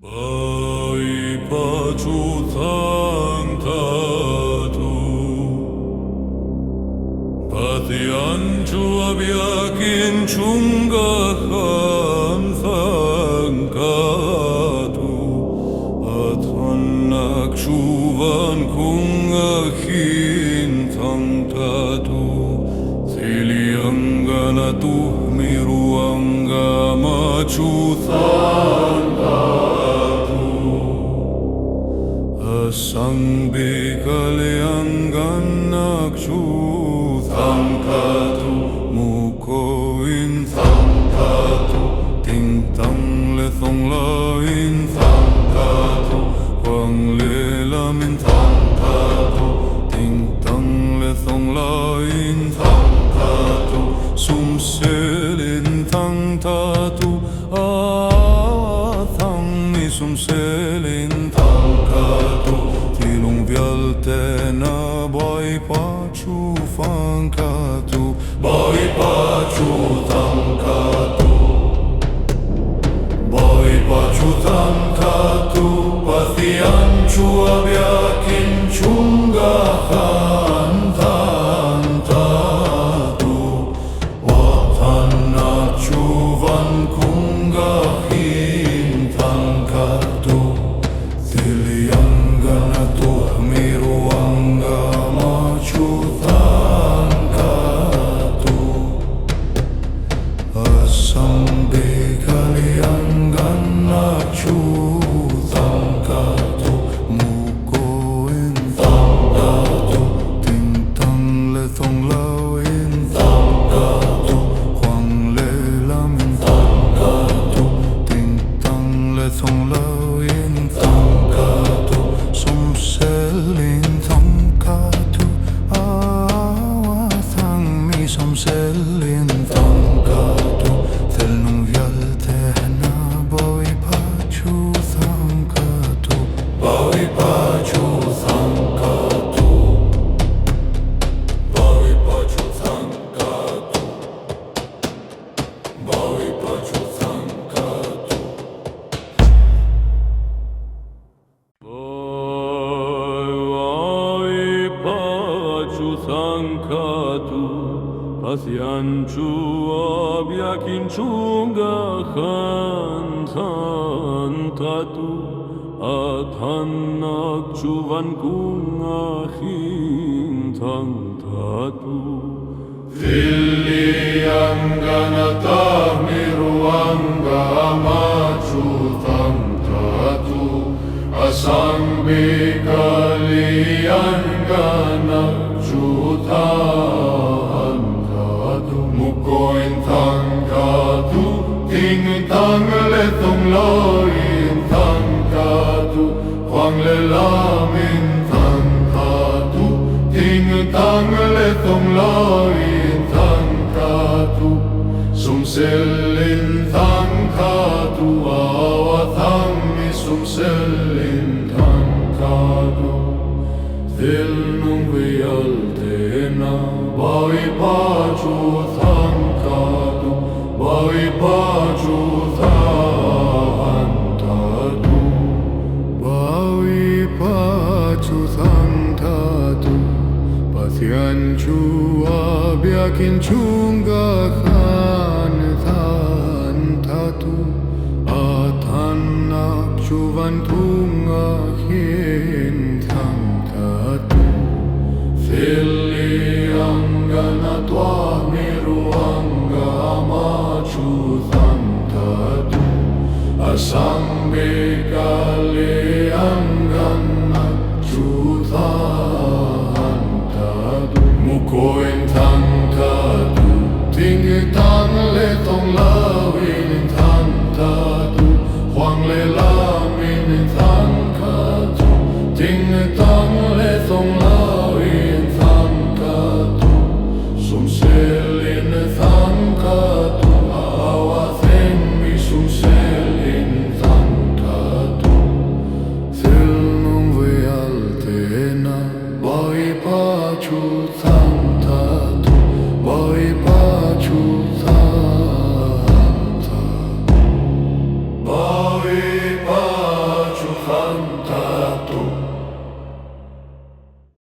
Bai pacutan tatu Patian cuabiakin cunggahan sangkatu Athanak cuvan kungahin tangtatu Siliangana tu miruanga macutan Sang bikali ganak chu tangkatu mukoin tangkatu ting tang le thong lain tangkatu wang le lamin tangkatu ting tang le thong lain tangkatu sum selin tangkatu thang mi sum selin tangkatu Tena boy pacu fangkatu boy pacu tangkatu boy pacu tangkatu patian cuabiakin cunggahan tangkatu watana cuvan kunggahin tangkatu Tiliangana tuh miruanga macutan Asam bekaliangana cutan katu mukoin tangkatu tintang le thong lawin tangkatu huang le lamin tangkatu tintang le thong lawin tangkatu sum selin tangkatu thang mi sum selin tangkatu tel nung vial tehna boy pacu tangkatu boy pacu tangkatu boy pacu tangkatu boy pacu tangkatu Sangkatu pasian cuabiakin cunggahan tantatu athanak cuvan kungahin tantatu Tiliangana tahmiruanga macu tantatu asang bikaliangana Cutan katu mukoin tang katu ting tang le tong loin tang katu huang le lamin tang katu ting tang le tong loin tang katu sum selin tang katu awathang mi sum selin tang katu Til nung vial tena boy pacu tangkatu boy pacu tangkatu boy pacu tangkatu pasian cuabiakin cunggahan tantatu athanak cuvan kungahin Tiliangana tua miruanga macu tantatu asang bekaliangana cutan tatu mukoin tantatu ting tang le tong lawin tantatu huang le lamin tantatu ting tang le tong